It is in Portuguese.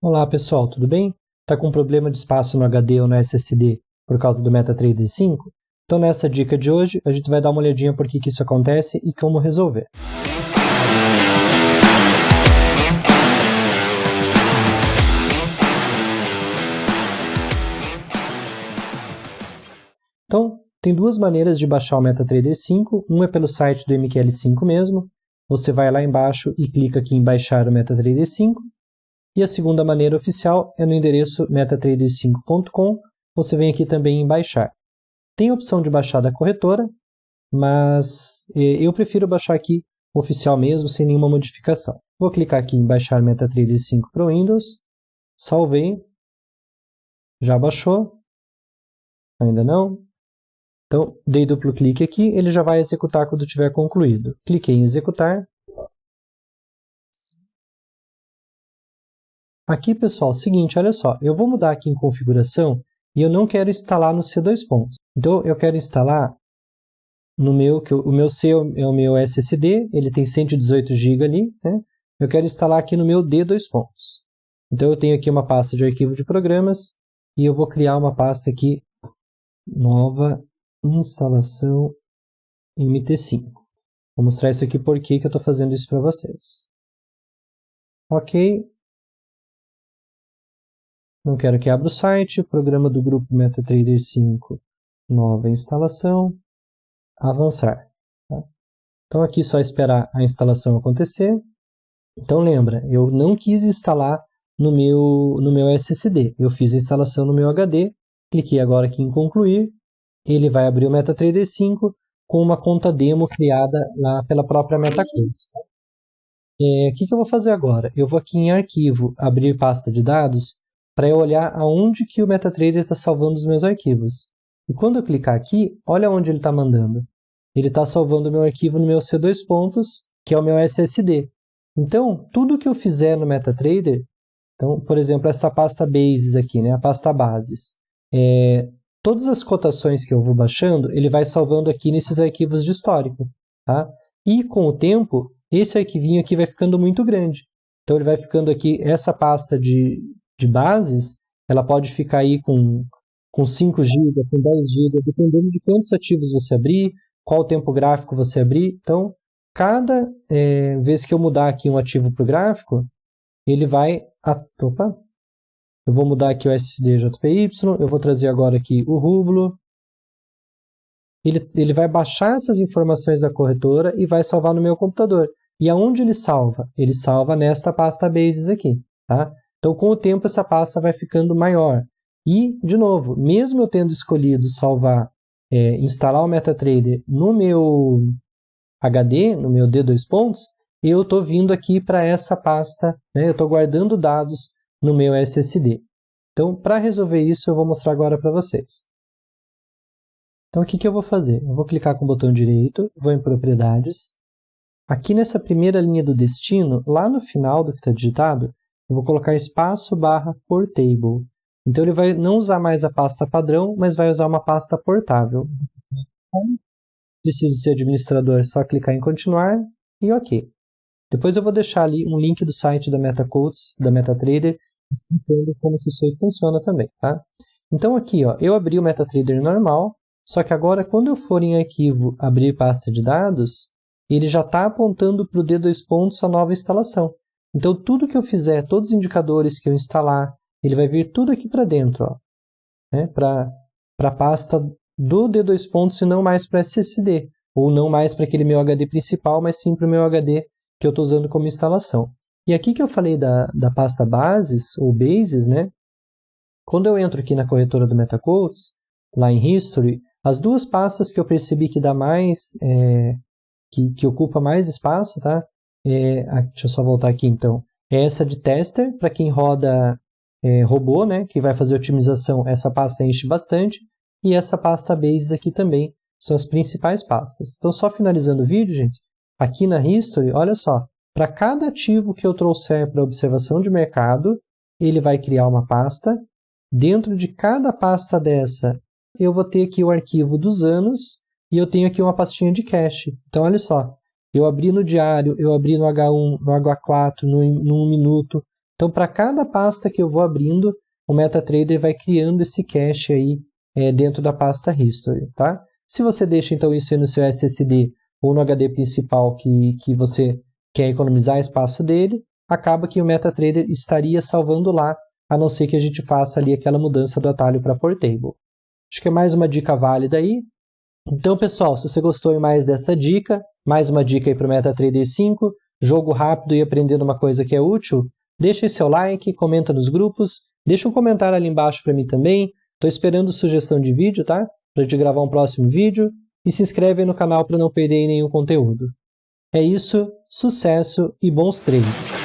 Olá pessoal, tudo bem? Está com problema de espaço no HD ou no SSD por causa do MetaTrader 5? Então nessa dica de hoje a gente vai dar uma olhadinha por que isso acontece e como resolver. Então tem duas maneiras de baixar o MetaTrader 5, uma é pelo site do MQL5 mesmo, você vai lá embaixo e clica aqui em baixar o MetaTrader 5, e a segunda maneira oficial é no endereço metatrader5.com, você vem aqui também em baixar. Tem a opção de baixar da corretora, mas eu prefiro baixar aqui oficial mesmo, sem nenhuma modificação. Vou clicar aqui em baixar MetaTrader 5 para o Windows, salvei, já baixou, ainda não. Então, dei duplo clique aqui, ele já vai executar quando tiver concluído. Cliquei em executar. Aqui, pessoal, seguinte, olha só, eu vou mudar aqui em configuração e eu não quero instalar no C2 pontos. Então, eu quero instalar no meu, que o meu C é o meu SSD, ele tem 118 GB ali, né? Eu quero instalar aqui no meu D2 pontos. Então, eu tenho aqui uma pasta de arquivo de programas e eu vou criar uma pasta aqui, nova instalação MT5. Vou mostrar isso aqui por que eu estou fazendo isso para vocês. Ok. Não quero que abra o site, programa do grupo MetaTrader 5, nova instalação, avançar. Tá? Então aqui só esperar a instalação acontecer. Então lembra, eu não quis instalar no meu SSD, eu fiz a instalação no meu HD, cliquei agora aqui em concluir, ele vai abrir o MetaTrader 5 com uma conta demo criada lá pela própria MetaCodes. Tá? O que eu vou fazer agora? Eu vou aqui em arquivo, abrir pasta de dados, para eu olhar aonde que o MetaTrader está salvando os meus arquivos. E quando eu clicar aqui, olha onde ele está mandando. Ele está salvando o meu arquivo no meu C2 pontos, que é o meu SSD. Então, tudo que eu fizer no MetaTrader, então, por exemplo, esta pasta Bases aqui, né, a pasta Bases, todas as cotações que eu vou baixando, ele vai salvando aqui nesses arquivos de histórico. Tá? E com o tempo, esse arquivinho aqui vai ficando muito grande. Então, ele vai ficando aqui, essa pasta de bases, ela pode ficar aí com 5 GB, com 10 GB, dependendo de quantos ativos você abrir, qual tempo gráfico você abrir. Então, cada vez que eu mudar aqui um ativo para o gráfico, ele vai... Opa! Eu vou mudar aqui o SDJPY, eu vou trazer agora aqui o rublo. Ele vai baixar essas informações da corretora e vai salvar no meu computador. E aonde ele salva? Ele salva nesta pasta Bases aqui. Tá? Então, com o tempo, essa pasta vai ficando maior. E, de novo, mesmo eu tendo escolhido salvar, instalar o MetaTrader no meu HD, no meu D2 pontos, eu estou vindo aqui para essa pasta, né? Eu estou guardando dados no meu SSD. Então, para resolver isso, eu vou mostrar agora para vocês. Então, o que eu vou fazer? Eu vou clicar com o botão direito, vou em Propriedades. Aqui nessa primeira linha do destino, lá no final do que está digitado, eu vou colocar espaço barra Portable. Então, ele vai não usar mais a pasta padrão, mas vai usar uma pasta portável. Preciso ser administrador, só clicar em continuar e OK. Depois eu vou deixar ali um link do site da MetaCodes, da MetaTrader, explicando como que isso aí funciona também. Tá? Então aqui, ó, eu abri o MetaTrader normal, só que agora quando eu for em arquivo abrir pasta de dados, ele já está apontando para o D2 pontos a nova instalação. Então tudo que eu fizer, todos os indicadores que eu instalar, ele vai vir tudo aqui para dentro, ó, né, para a pasta do D2 pontos e não mais para SSD, ou não mais para aquele meu HD principal, mas sim para o meu HD que eu estou usando como instalação. E aqui que eu falei da pasta Bases, ou Bases, né? Quando eu entro aqui na corretora do MetaCodes, lá em History, as duas pastas que eu percebi que dá mais, que ocupa mais espaço, tá? Deixa eu só voltar aqui então. É essa de Tester, para quem roda robô, né? Que vai fazer otimização, essa pasta enche bastante. E essa pasta Bases aqui também são as principais pastas. Então, só finalizando o vídeo, gente, aqui na History, olha só, para cada ativo que eu trouxer para observação de mercado, ele vai criar uma pasta. Dentro de cada pasta dessa, eu vou ter aqui o arquivo dos anos e eu tenho aqui uma pastinha de cache. Então, olha só, eu abri no diário, eu abri no H1, no H4, no 1 minuto. Então, para cada pasta que eu vou abrindo, o MetaTrader vai criando esse cache aí dentro da pasta History, tá? Se você deixa então isso aí no seu SSD ou no HD principal que você quer economizar espaço dele, acaba que o MetaTrader estaria salvando lá, a não ser que a gente faça ali aquela mudança do atalho para Portable. Acho que é mais uma dica válida aí. Então, pessoal, se você gostou mais dessa dica, mais uma dica aí para o MetaTrader 5, jogo rápido e aprendendo uma coisa que é útil, deixa seu like, comenta nos grupos, deixa um comentário ali embaixo para mim também. Estou esperando sugestão de vídeo, tá? Para te gravar um próximo vídeo. E se inscreve aí no canal para não perder nenhum conteúdo. É isso, sucesso e bons treinos!